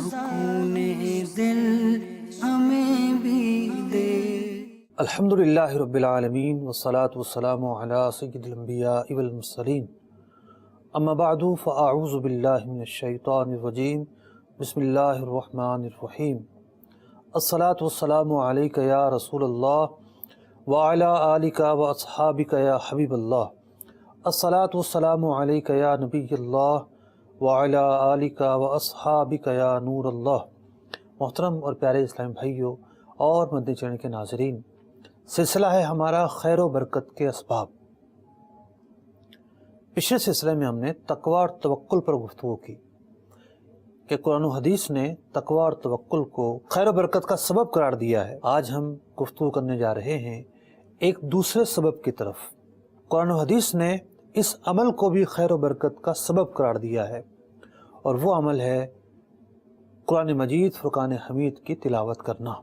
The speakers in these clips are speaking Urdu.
سکون دل ہمیں بھی دے۔ الحمدللہ رب العالمین والصلاة والسلام علی سید الانبیاء والمرسلین، اما بعد فاعوذ باللہ من الشیطان الرجیم، بسم اللہ الرحمن الرحیم۔ الصلاة والسلام علیک یا رسول اللہ وعلی آلک واصحابک یا حبیب اللہ۔ الصلاة والسلام علیک یا نبی اللہ وعلی آلک واصحابک یا نور اللہ۔ محترم اور پیارے اسلامی بھائیوں اور مدنی چینل کے ناظرین، سلسلہ ہے ہمارا خیر و برکت کے اسباب۔ پچھلے سلسلے میں ہم نے تقوی اور توکل پر گفتگو کی کہ قرآن و حدیث نے تقوی اور توکل کو خیر و برکت کا سبب قرار دیا ہے۔ آج ہم گفتگو کرنے جا رہے ہیں ایک دوسرے سبب کی طرف۔ قرآن و حدیث نے اس عمل کو بھی خیر و برکت کا سبب قرار دیا ہے، اور وہ عمل ہے قرآن مجید فرقان حمید کی تلاوت کرنا۔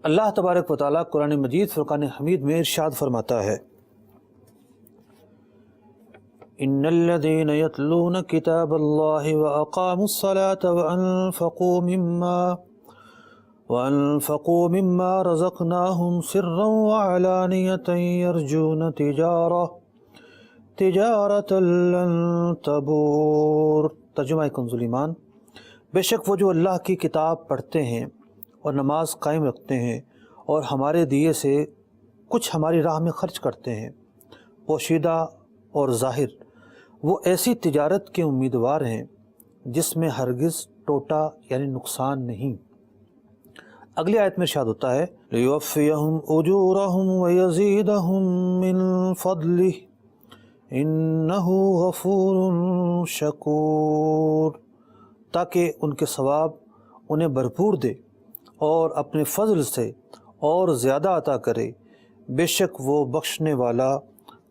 اللہ تبارک و تعالیٰ قرآن مجید فرقان حمید میں ارشاد فرماتا ہے، ان الذين يتلون كتاب الله واقاموا الصلاة وانفقوا مما رزقناهم سرا وعلانية يرجون تجارة لن تبور۔ ترجمہ کنز ایمان۔ بے شک وہ جو اللہ کی کتاب پڑھتے ہیں اور نماز قائم رکھتے ہیں اور ہمارے دیے سے کچھ ہماری راہ میں خرچ کرتے ہیں، پوشیدہ اور ظاہر، وہ ایسی تجارت کے امیدوار ہیں جس میں ہرگز ٹوٹا یعنی نقصان نہیں۔ اگلی آیت میں ارشاد ہوتا ہے، لِيُوَفِّيَهُمْ أُجُورَهُمْ وَيَزِيدَهُمْ مِنْ فَضْلِهِ إِنَّهُ غَفُورٌ شَكُورٌ، تاکہ ان کے ثواب انہیں بھرپور دے اور اپنے فضل سے اور زیادہ عطا کرے، بے شک وہ بخشنے والا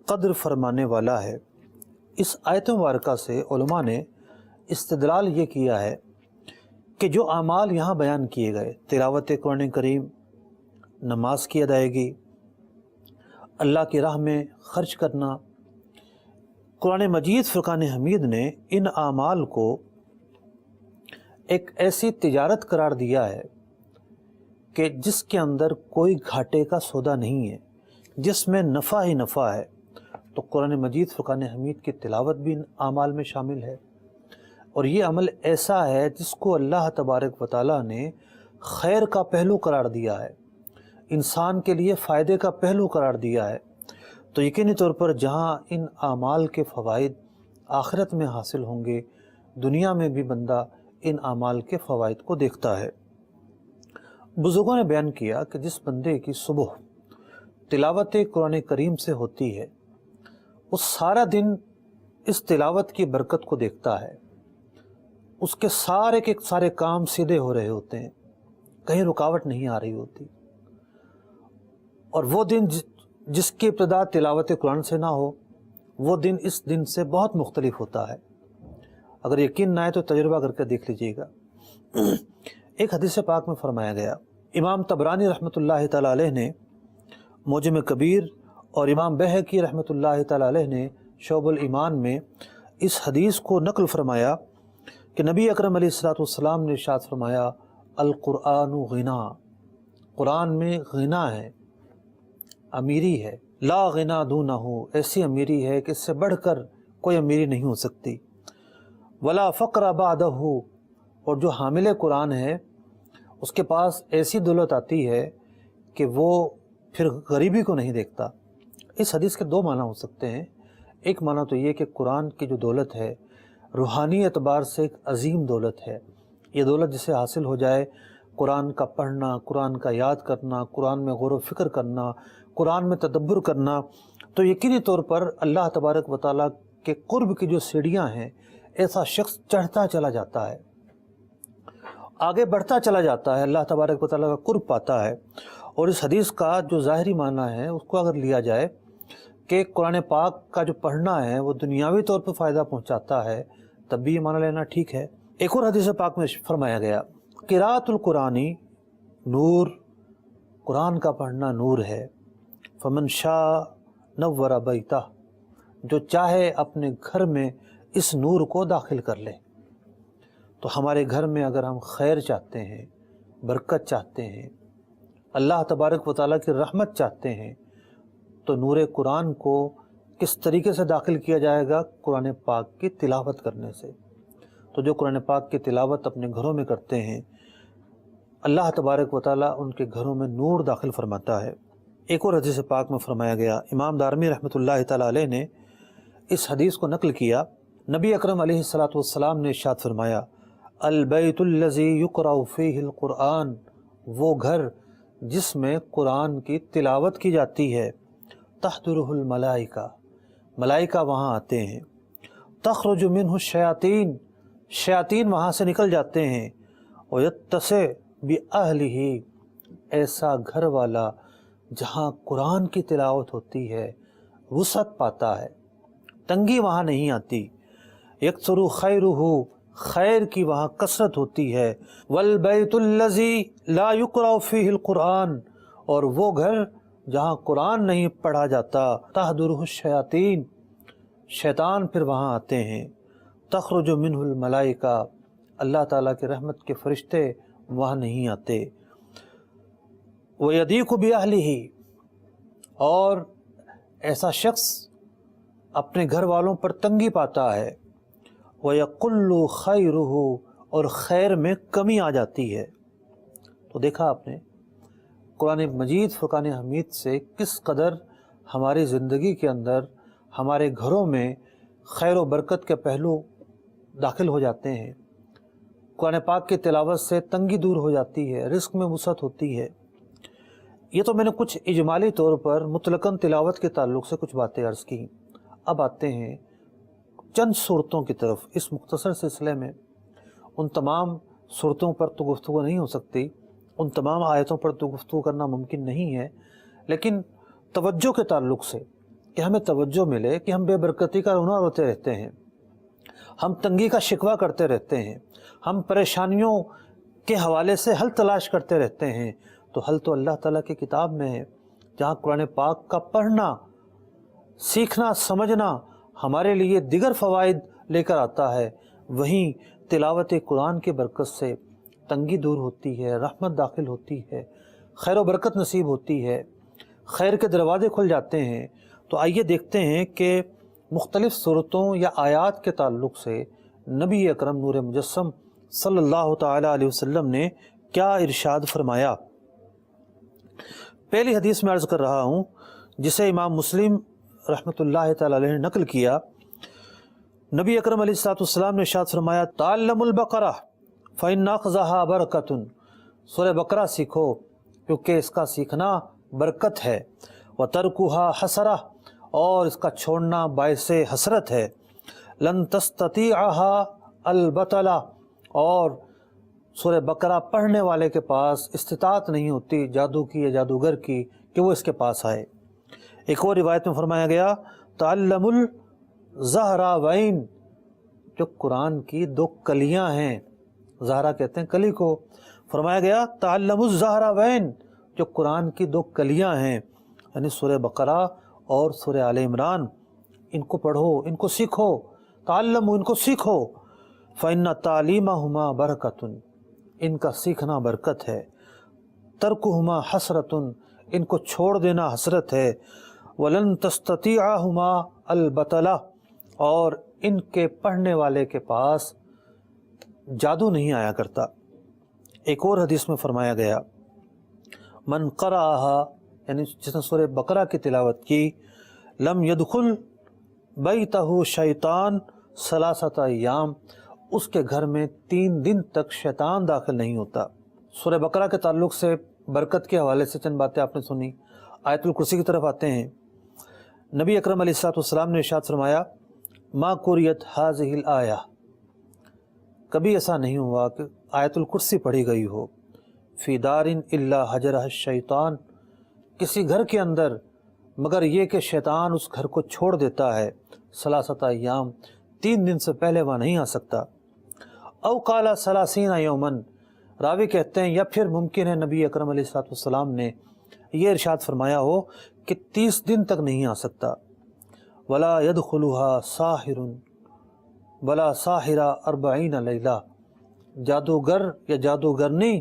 قدر فرمانے والا ہے۔ اس آیت مبارکہ سے علماء نے استدلال یہ کیا ہے کہ جو اعمال یہاں بیان کیے گئے، تلاوت قرآن کریم، نماز کی ادائیگی، اللہ کی راہ میں خرچ کرنا، قرآن مجید فرقان حمید نے ان اعمال کو ایک ایسی تجارت قرار دیا ہے کہ جس کے اندر کوئی گھاٹے کا سودا نہیں ہے، جس میں نفع ہی نفع ہے۔ تو قرآن مجید فرقان حمید کی تلاوت بھی ان اعمال میں شامل ہے، اور یہ عمل ایسا ہے جس کو اللہ تبارک و تعالیٰ نے خیر کا پہلو قرار دیا ہے، انسان کے لیے فائدے کا پہلو قرار دیا ہے۔ تو یقینی طور پر جہاں ان اعمال کے فوائد آخرت میں حاصل ہوں گے، دنیا میں بھی بندہ ان اعمال کے فوائد کو دیکھتا ہے۔ بزرگوں نے بیان کیا کہ جس بندے کی صبح تلاوت قرآن کریم سے ہوتی ہے، وہ سارا دن اس تلاوت کی برکت کو دیکھتا ہے، اس کے سارے کے سارے کام سیدھے ہو رہے ہوتے ہیں، کہیں رکاوٹ نہیں آ رہی ہوتی، اور وہ دن جس کی ابتدا تلاوت قرآن سے نہ ہو، وہ دن اس دن سے بہت مختلف ہوتا ہے۔ اگر یقین نہ آئے تو تجربہ کر کے دیکھ لیجئے گا۔ ایک حدیث پاک میں فرمایا گیا، امام طبرانی رحمۃ اللہ تعالی علیہ نے معجم کبیر اور امام بہقی رحمۃ اللہ تعالی علیہ نے شعب الایمان میں اس حدیث کو نقل فرمایا کہ نبی اکرم علیہ الصلوۃ والسلام نے ارشاد فرمایا، القرآن غنا، قرآن میں غنا ہے، امیری ہے، لا غنا دونہ، ایسی امیری ہے کہ اس سے بڑھ کر کوئی امیری نہیں ہو سکتی، ولا فقر بعدہ، اور جو حامل قرآن ہے اس کے پاس ایسی دولت آتی ہے کہ وہ پھر غریبی کو نہیں دیکھتا۔ اس حدیث کے دو معنی ہو سکتے ہیں۔ ایک معنی تو یہ کہ قرآن کی جو دولت ہے روحانی اعتبار سے ایک عظیم دولت ہے، یہ دولت جسے حاصل ہو جائے، قرآن کا پڑھنا، قرآن کا یاد کرنا، قرآن میں غور و فکر کرنا، قرآن میں تدبر کرنا، تو یقینی طور پر اللہ تبارک و تعالیٰ کے قرب کی جو سیڑھیاں ہیں، ایسا شخص چڑھتا چلا جاتا ہے، آگے بڑھتا چلا جاتا ہے، اللہ تبارک و تعالیٰ کا قرب پاتا ہے۔ اور اس حدیث کا جو ظاہری معنی ہے اس کو اگر لیا جائے کہ قرآن پاک کا جو پڑھنا ہے وہ دنیاوی طور پر فائدہ پہنچاتا ہے، تب بھی یہ معنی لینا ٹھیک ہے۔ ایک اور حدیث پاک میں فرمایا گیا، قراءۃ القرآنی نور، قرآن کا پڑھنا نور ہے، فمن شاء نور بیتہ، جو چاہے اپنے گھر میں اس نور کو داخل کر لے۔ تو ہمارے گھر میں اگر ہم خیر چاہتے ہیں، برکت چاہتے ہیں، اللہ تبارک و تعالیٰ کی رحمت چاہتے ہیں، تو نور قرآن کو کس طریقے سے داخل کیا جائے گا؟ قرآن پاک کی تلاوت کرنے سے۔ تو جو قرآن پاک کی تلاوت اپنے گھروں میں کرتے ہیں، اللہ تبارک و تعالیٰ ان کے گھروں میں نور داخل فرماتا ہے۔ ایک اور حدیث پاک میں فرمایا گیا، امام دارمی رحمۃ اللہ تعالیٰ علیہ نے اس حدیث کو نقل کیا، نبی اکرم علیہ الصلاۃ والسلام نے ارشاد فرمایا، البیت الذی یقرأ فیہ القرآن، وہ گھر جس میں قرآن کی تلاوت کی جاتی ہے، تحضرہ الملائکہ، ملائکہ وہاں آتے ہیں، تخرج منہ الشیاطین، شیاطین وہاں سے نکل جاتے ہیں، ویتسع بأہلہ، ایسا گھر والا جہاں قرآن کی تلاوت ہوتی ہے وسعت پاتا ہے، تنگی وہاں نہیں آتی، یکثر خیرہ، خیر کی وہاں کثرت ہوتی ہے، والبیت الذی لا یقرأ فیہ القرآن، اور وہ گھر جہاں قرآن نہیں پڑھا جاتا، تحضرہ الشیاطین، شیطان پھر وہاں آتے ہیں، تخرج منہ الملائکہ، اللہ تعالیٰ کی رحمت کے فرشتے وہاں نہیں آتے، وَيَضِيقُ بِأَهْلِهِ، اور ایسا شخص اپنے گھر والوں پر تنگی پاتا ہے، وَيَقُلُّ خَيْرُهُ، اور خیر میں کمی آ جاتی ہے۔ تو دیکھا آپ نے قرآن مجید فرقان حمید سے کس قدر ہماری زندگی کے اندر، ہمارے گھروں میں خیر و برکت کے پہلو داخل ہو جاتے ہیں۔ قرآن پاک کی تلاوت سے تنگی دور ہو جاتی ہے، رزق میں وسعت ہوتی ہے۔ یہ تو میں نے کچھ اجمالی طور پر مطلقاً تلاوت کے تعلق سے کچھ باتیں عرض کی۔ اب آتے ہیں چند صورتوں کی طرف۔ اس مختصر سلسلے میں ان تمام صورتوں پر تو گفتگو نہیں ہو سکتی، ان تمام آیتوں پر تو گفتگو کرنا ممکن نہیں ہے، لیکن توجہ کے تعلق سے کہ ہمیں توجہ ملے کہ ہم بے برکتی کا رونا روتے رہتے ہیں، ہم تنگی کا شکوہ کرتے رہتے ہیں، ہم پریشانیوں کے حوالے سے حل تلاش کرتے رہتے ہیں، تو حل تو اللہ تعالیٰ کی کتاب میں ہے، جہاں قرآن پاک کا پڑھنا، سیکھنا، سمجھنا ہمارے لیے دیگر فوائد لے کر آتا ہے، وہیں تلاوت قرآن کی برکت سے تنگی دور ہوتی ہے، رحمت داخل ہوتی ہے، خیر و برکت نصیب ہوتی ہے، خیر کے دروازے کھل جاتے ہیں۔ تو آئیے دیکھتے ہیں کہ مختلف صورتوں یا آیات کے تعلق سے نبی اکرم نور مجسم صلی اللہ تعالیٰ علیہ وسلم نے کیا ارشاد فرمایا۔ پہلی حدیث میں عرض کر رہا ہوں جسے امام مسلم رحمۃ اللہ تعالیٰ علیہ نے نقل کیا، نبی اکرم علیہ السلام نے ارشاد فرمایا، تعلموا البقرہ فإن أخذها برکۃ، سورہ بقرہ سیکھو کیونکہ اس کا سیکھنا برکت ہے، وترکها حسرہ، اور اس کا چھوڑنا باعث حسرت ہے، لن تستطیعها البطلہ، اور سورہ بقرہ پڑھنے والے کے پاس استطاعت نہیں ہوتی جادو کی یا جادوگر کی کہ وہ اس کے پاس آئے۔ ایک اور روایت میں فرمایا گیا، تعلم الزہراوین، جو قرآن کی دو کلیاں ہیں، زہرا کہتے ہیں کلی کو، فرمایا گیا تعلم الزہراوین، جو قرآن کی دو کلیاں ہیں، یعنی سورہ بقرہ اور سورہ آل عمران، ان کو پڑھو، ان کو سیکھو، تعلموا، ان کو سیکھو، فإن تعلیمہما برکۃ، ان کا سیکھنا برکت ہے، ترکہما حسرۃ، ان کو چھوڑ دینا حسرت ہے، ولن تستطیعہما البطلہ، اور ان کے پڑھنے والے کے پاس جادو نہیں آیا کرتا۔ ایک اور حدیث میں فرمایا گیا، من قرأہا، یعنی جس نے سورہ بقرہ کی تلاوت کی، لم يدخل بیتہ شیطان ثلاثۃ ایام، اس کے گھر میں 3 دن تک شیطان داخل نہیں ہوتا۔ سورہ بقرہ کے تعلق سے برکت کے حوالے سے چند باتیں آپ نے سنی۔ آیت الکرسی کی طرف آتے ہیں، نبی اکرم علیہ السلام نے ارشاد فرمایا، ما قریت ہذہ الآیہ، کبھی ایسا نہیں ہوا کہ آیت الکرسی پڑھی گئی ہو، فی دار الا حجرہ الشیطان، کسی گھر کے اندر مگر یہ کہ شیطان اس گھر کو چھوڑ دیتا ہے، ثلاثۃ ایام، 3 دن سے پہلے وہاں نہیں آ سکتا، او قال 30 یومن، راوی کہتے ہیں یا پھر ممکن ہے نبی اکرم علیہ السلام نے یہ ارشاد فرمایا ہو کہ 30 دن تک نہیں آ سکتا، ولا يدخلها ساحر ولا ساحرہ 40 لیلہ، جادوگر یا جادوگرنی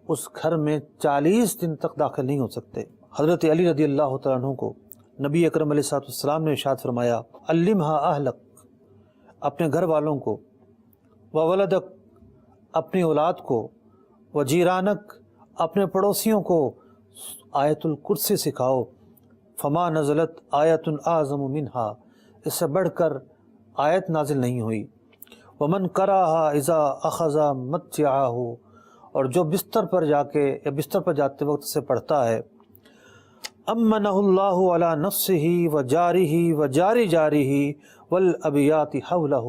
اس گھر میں 40 دن تک داخل نہیں ہو سکتے۔ حضرت علی رضی اللہ تعالیٰ عنہ کو نبی اکرم علیہ السلام نے ارشاد فرمایا، علمھا اہلک، اپنے گھر والوں کو، وولدک، اپنی اولاد کو، وجیرانک، اپنے پڑوسیوں کو آیت الکرسی سکھاؤ۔ فما نزلت آیت اعظم منہا، اس سے بڑھ کر آیت نازل نہیں ہوئی۔ ومن قرأھا اذا اخذ مضجعہ، اور جو بستر پر جا کے یا بستر پر جاتے وقت سے پڑھتا ہے، امنہ اللہ علی نفسہ وجارہ وجاری جارہ والابیات حولہ،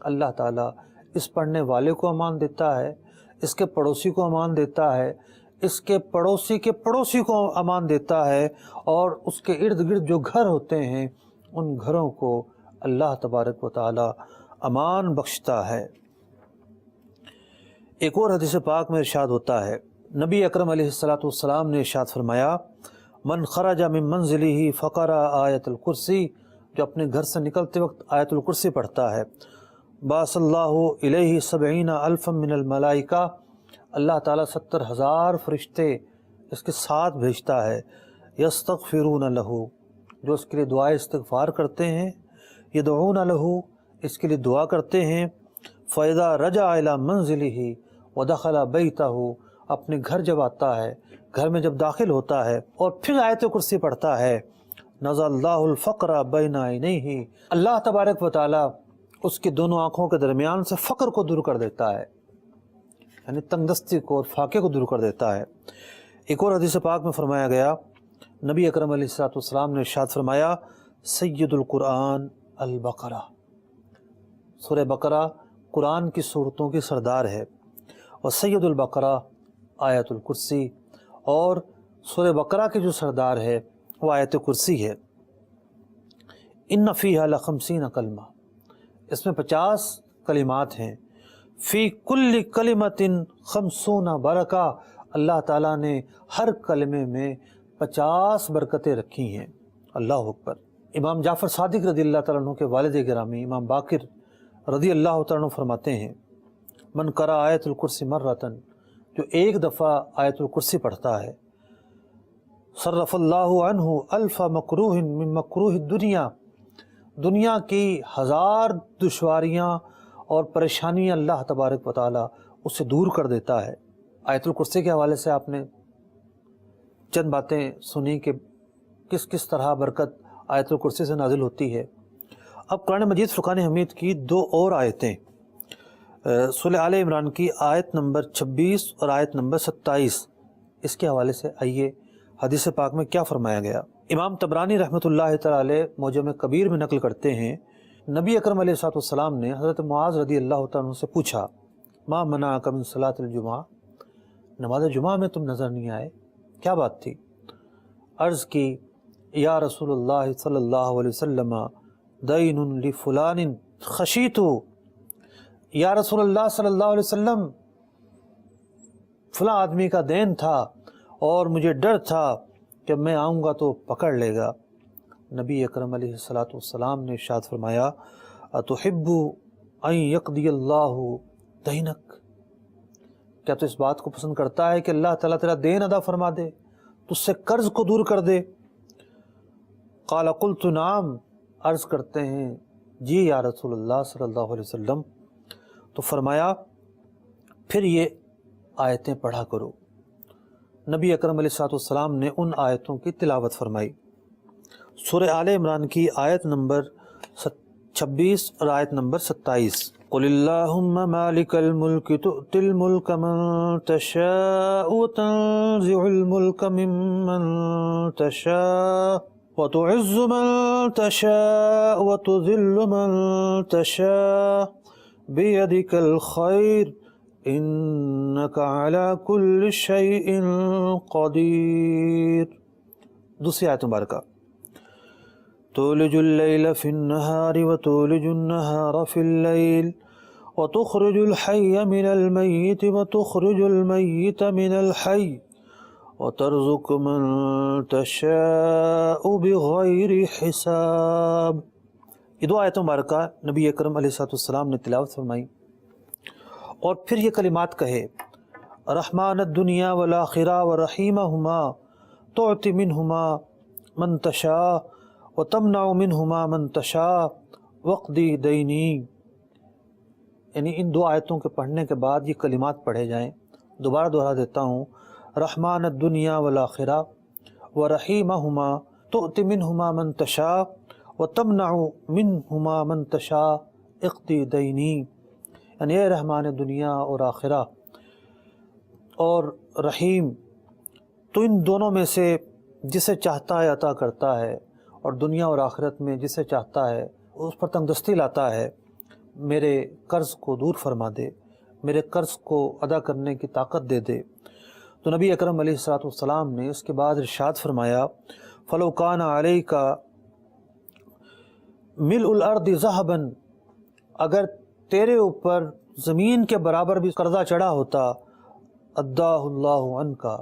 اللہ تعالیٰ اس پڑھنے والے کو امان دیتا ہے، اس کے پڑوسی کو امان دیتا ہے، اس کے پڑوسی کو امان دیتا ہے، اور اس کے ارد گرد جو گھر ہوتے ہیں ان گھروں کو اللہ تبارک و تعالی امان بخشتا ہے۔ ایک اور حدیث پاک میں ارشاد ہوتا ہے، نبی اکرم علیہ السلام نے ارشاد فرمایا، من خرج من منزلہ فقرأ آیت الکرسی، جو اپنے گھر سے نکلتے وقت آیت الکرسی پڑھتا ہے، بعث اللہ الیہ 70,000 من الملائکہ، اللہ تعالیٰ 70,000 فرشتے اس کے ساتھ بھیجتا ہے، یستغفرون لہ، جو اس کے لیے دعائے استغفار کرتے ہیں، یدعون لہ، اس کے لیے دعا کرتے ہیں، فَإِذَا رَجَعَ إِلَى مَنزِلِهِ وَدَخَلَ بَيْتَهُ، اپنے گھر جب آتا ہے، گھر میں جب داخل ہوتا ہے اور پھر آیت کرسی پڑھتا ہے، نَزَعَ اللَّهُ الْفَقْرَ بَيْنَ عَيْنَيْهِ، اللہ تبارک و تعالیٰ اس کی دونوں آنکھوں کے درمیان سے فقر کو دور کر دیتا ہے، یعنی تنگ دستی کو اور فاقے کو دور کر دیتا ہے۔ ایک اور حدیث پاک میں فرمایا گیا، نبی اکرم علیہ السلام نے ارشاد فرمایا، سید القرآن البقرہ، سورہ بقرہ قرآن کی صورتوں کی سردار ہے، اور سید البقرہ آیت الکرسی، اور سورہ بقرہ کی جو سردار ہے وہ آیت کرسی ہے۔ ان فیہا ل50 کلمہ، اس میں 50 کلمات ہیں، فی کل کلمۃ 50 برکہ، اللہ تعالیٰ نے ہر کلمے میں 50 برکتیں رکھی ہیں۔ اللہ اکبر۔ امام جعفر صادق رضی اللہ تعالیٰ عنہ کے والد گرامی امام باقر رضی اللہ تعالیٰ عنہ فرماتے ہیں، من قرأ آیت الکرسی مرتن، جو ایک دفعہ آیت الکرسی پڑھتا ہے، صرف اللہ عنہ 1000 مکروہ من مکروہ الدنیا، دنیا کی 1000 دشواریاں اور پریشانیاں اللہ تبارک و تعالیٰ اس سے دور کر دیتا ہے۔ آیت الکرسی کے حوالے سے آپ نے چند باتیں سنی کہ کس کس طرح برکت آیت الکرسی سے نازل ہوتی ہے۔ اب قرآن مجید فرقان حمید کی 2 اور آیتیں، سورہ آل عمران کی آیت نمبر 26 اور آیت نمبر 27، اس کے حوالے سے آئیے حدیث پاک میں کیا فرمایا گیا۔ امام طبرانی رحمۃ اللہ تعالی علیہ معجم کبیر میں نقل کرتے ہیں، نبی اکرم علیہ السلام نے حضرت معاذ رضی اللہ تعالیٰ عنہ سے پوچھا، ما منعک من صلاۃ الجمعہ، نماز جمعہ میں تم نظر نہیں آئے، کیا بات تھی؟ عرض کی، یا رسول اللہ صلی اللہ علیہ وسلم، دین لفلان خشیت، یا رسول اللہ صلی اللہ علیہ وسلم، فلاں آدمی کا دین تھا اور مجھے ڈر تھا کہ میں آؤں گا تو پکڑ لے گا۔ نبی اکرم علیہ السلام نے ارشاد فرمایا، اتحب ان یقضی اللہ دینک، کیا تو اس بات کو پسند کرتا ہے کہ اللہ تعالیٰ تیرا دین ادا فرما دے، تجھ سے قرض کو دور کر دے؟ قال قلت نعم، عرض کرتے ہیں جی یا رسول اللہ صلی اللہ علیہ وسلم، تو فرمایا پھر یہ آیتیں پڑھا کرو۔ نبی اکرم علیہ السلام نے ان آیتوں کی تلاوت فرمائی، سورہ آل عمران کی آیت نمبر 26 اور آیت نمبر 27، قل اللہم مالک الملک تؤتی الملک من تشاء وتنزع الملک ممن تشاء وتعز من تشاء وتذل من تشاء بیدک الخیر انک علی کل شیء قدیر۔ دوسری آیت مبارکہ، تولج اللیل فی النہار وتولج النہار فی اللیل وتخرج الحی من المیت وتخرج المیت من الحی وترزق من تشاء بغیر حساب۔ یہ 2 آیتوں مبارکہ نبی اکرم علیہ السلام نے تلاوت فرمائی، اور پھر یہ کلمات کہے، رحمان الدنیا والآخرہ ورحیمہما تعطی منہما من تشاء وتمنع منہما من تشاء وقضی دینی. یعنی ان دو آیتوں کے پڑھنے کے بعد یہ کلمات پڑھے جائیں. دوبارہ دوہرا دیتا ہوں، رحمان الدنیا والآخرہ ورحیمہما تعطی منہما من تشاء وتمنع منہما من تشاء اقضی دینی. یعنی اے رحمان دنیا اور آخرہ اور رحیم، تو ان دونوں میں سے جسے چاہتا ہے عطا کرتا ہے، اور دنیا اور آخرت میں جسے چاہتا ہے اس پر تنگدستی لاتا ہے. میرے قرض کو دور فرما دے، میرے قرض کو ادا کرنے کی طاقت دے دے. تو نبی اکرم علیہ الصلوۃ والسلام نے اس کے بعد ارشاد فرمایا، فلو کان علیک ملء الارض ذہبا، اگر تیرے اوپر زمین کے برابر بھی قرضہ چڑھا ہوتا، اداہ اللہ عنکا،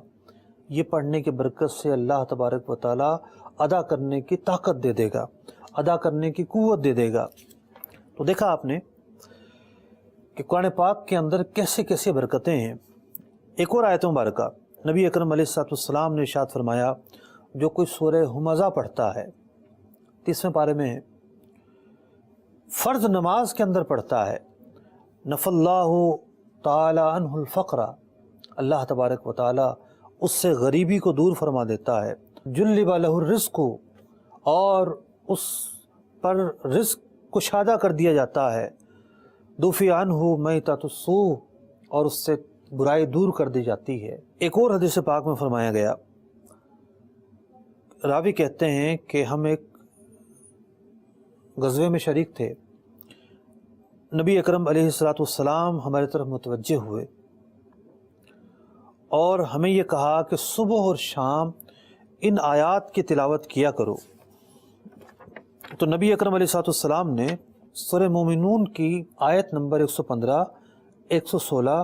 یہ پڑھنے کی برکت سے اللہ تبارک و تعالیٰ ادا کرنے کی طاقت دے دے گا، ادا کرنے کی قوت دے دے گا. تو دیکھا آپ نے کہ قرآن پاک کے اندر کیسے کیسے برکتیں ہیں. ایک اور آیت مبارکہ نبی اکرم علیہ الصلوۃ والسلام نے ارشاد فرمایا، جو کوئی سورہ ہمزہ پڑھتا ہے، 30ویں پارے میں ہے، فرض نماز کے اندر پڑھتا ہے، نفى اللہ تعالی عنہ الفقر، اللہ تبارک و تعالیٰ اس سے غریبی کو دور فرما دیتا ہے. جلب لہ الرزق، اور اس پر رزق کشادہ کر دیا جاتا ہے. دفع عنہ میتۃ السوء، اور اس سے برائی دور کر دی جاتی ہے. ایک اور حدیث پاک میں فرمایا گیا، راوی کہتے ہیں کہ ہم ایک غزوے میں شریک تھے، نبی اکرم علیہ الصلوۃ والسلام ہمارے طرف متوجہ ہوئے اور ہمیں یہ کہا کہ صبح اور شام ان آیات کی تلاوت کیا کرو. تو نبی اکرم علیہ الصلوۃ والسلام نے سورہ مومنون کی آیت نمبر 115، 116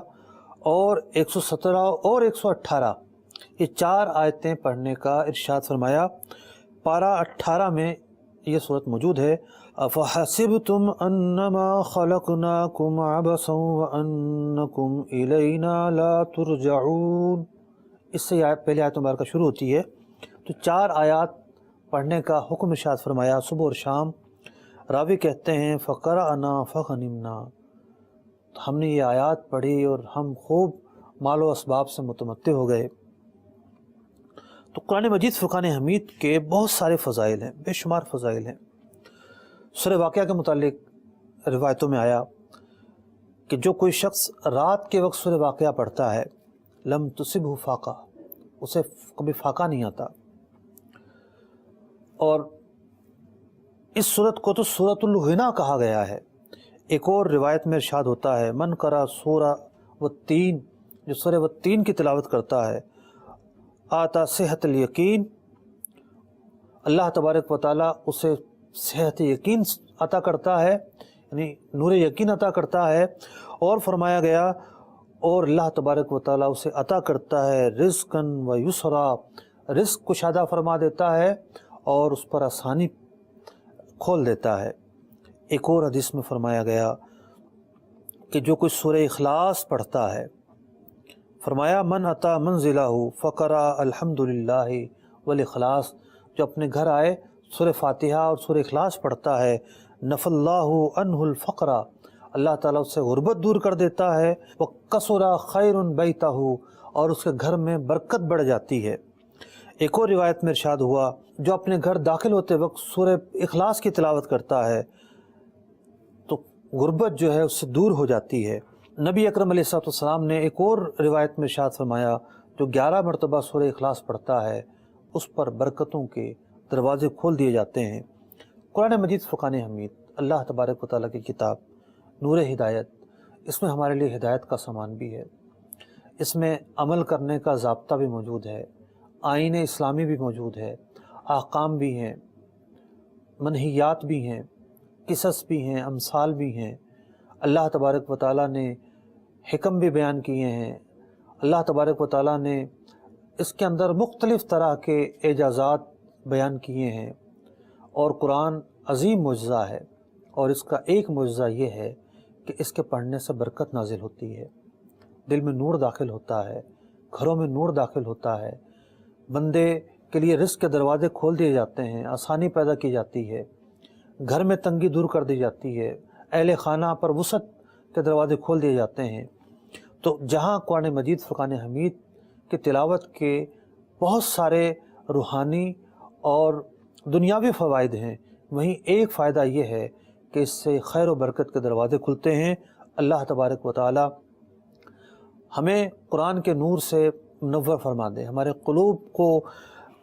اور 117 اور 118، یہ 4 آیتیں پڑھنے کا ارشاد فرمایا. پارہ 18 میں یہ صورت موجود ہے، افحسبتم انما خلقناکم عبثا وانکم الینا لا ترجعون. اس سے پہلی آیت مبارکہ شروع ہوتی ہے. تو 4 آیات پڑھنے کا حکم ارشاد فرمایا صبح اور شام. راوی کہتے ہیں فقرأنا فغنمنا، ہم نے یہ آیات پڑھی اور ہم خوب مال و اسباب سے متمتع ہو گئے. تو قرآن مجید فرقان حمید کے بہت سارے فضائل ہیں، بے شمار فضائل ہیں. سورہ واقعہ کے متعلق روایتوں میں آیا کہ جو کوئی شخص رات کے وقت سورہ واقعہ پڑھتا ہے، لم تصبہ فاقہ، اسے کبھی فاقہ نہیں آتا. اور اس سورت کو تو سورۃ الغنا کہا گیا ہے. ایک اور روایت میں ارشاد ہوتا ہے، من قرأ سورہ والتین، جو سورہ والتین کی تلاوت کرتا ہے، آتا صحت الیقین، اللہ تبارک و تعالیٰ اسے صحت یقین عطا کرتا ہے، یعنی نور یقین عطا کرتا ہے. اور فرمایا گیا اور اللہ تبارک و تعالیٰ اسے عطا کرتا ہے رزقاً و یسرا، رزق کشادہ فرما دیتا ہے اور اس پر آسانی کھول دیتا ہے. ایک اور حدیث میں فرمایا گیا کہ جو کوئی سورہ اخلاص پڑھتا ہے، فرمایا من اتا منزلہ فقرأ الحمدللہ والاخلاص، جو اپنے گھر آئے سورہ فاتحہ اور سورہ اخلاص پڑھتا ہے، نفى اللہ عنہ الفقر، اللہ تعالیٰ اس سے غربت دور کر دیتا ہے. وکثر خیر بیتہ، اور اس کے گھر میں برکت بڑھ جاتی ہے. ایک اور روایت میں ارشاد ہوا، جو اپنے گھر داخل ہوتے وقت سورہ اخلاص کی تلاوت کرتا ہے تو غربت جو ہے اس سے دور ہو جاتی ہے. نبی اکرم علیہ الصلوۃ والسلام نے ایک اور روایت میں ارشاد فرمایا، جو 11 مرتبہ سورہ اخلاص پڑھتا ہے اس پر برکتوں کے دروازے کھول دیے جاتے ہیں. قرآن مجید فرقان حمید اللہ تبارک و تعالیٰ کی کتاب، نور ہدایت، اس میں ہمارے لیے ہدایت کا سامان بھی ہے، اس میں عمل کرنے کا ضابطہ بھی موجود ہے، آئین اسلامی بھی موجود ہے، احکام بھی ہیں، منہیات بھی ہیں، قصص بھی ہیں، امثال بھی ہیں. اللہ تبارک و تعالیٰ نے حکم بھی بیان کیے ہیں. اللہ تبارک و تعالیٰ نے اس کے اندر مختلف طرح کے اعجازات بیان کیے ہیں. اور قرآن عظیم معجزہ ہے، اور اس کا ایک معجزہ یہ ہے کہ اس کے پڑھنے سے برکت نازل ہوتی ہے، دل میں نور داخل ہوتا ہے، گھروں میں نور داخل ہوتا ہے، بندے کے لیے رزق کے دروازے کھول دیے جاتے ہیں، آسانی پیدا کی جاتی ہے، گھر میں تنگی دور کر دی جاتی ہے، اہل خانہ پر وسعت کے دروازے کھول دیے جاتے ہیں۔ تو جہاں قرآن مجید فرقان حمید کی تلاوت کے بہت سارے روحانی اور دنیاوی فوائد ہیں، وہیں ایک فائدہ یہ ہے کہ اس سے خیر و برکت کے دروازے کھلتے ہیں۔ اللہ تبارک و تعالی ہمیں قرآن کے نور سے منور فرما دے، ہمارے قلوب کو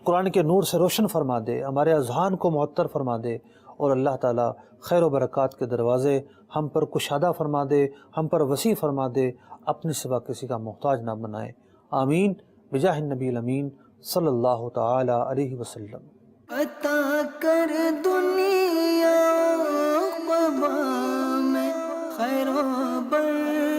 قرآن کے نور سے روشن فرما دے، ہمارے اذہان کو معطر فرما دے، اور اللہ تعالیٰ خیر و برکات کے دروازے ہم پر کشادہ فرما دے، ہم پر وسیع فرما دے، اپنے سوا کسی کا محتاج نہ بنائے۔ آمین بجاہ النبی الامین صلی اللہ تعالی علیہ وسلم۔ عطا کر دنیا قبا میں خیر و برکت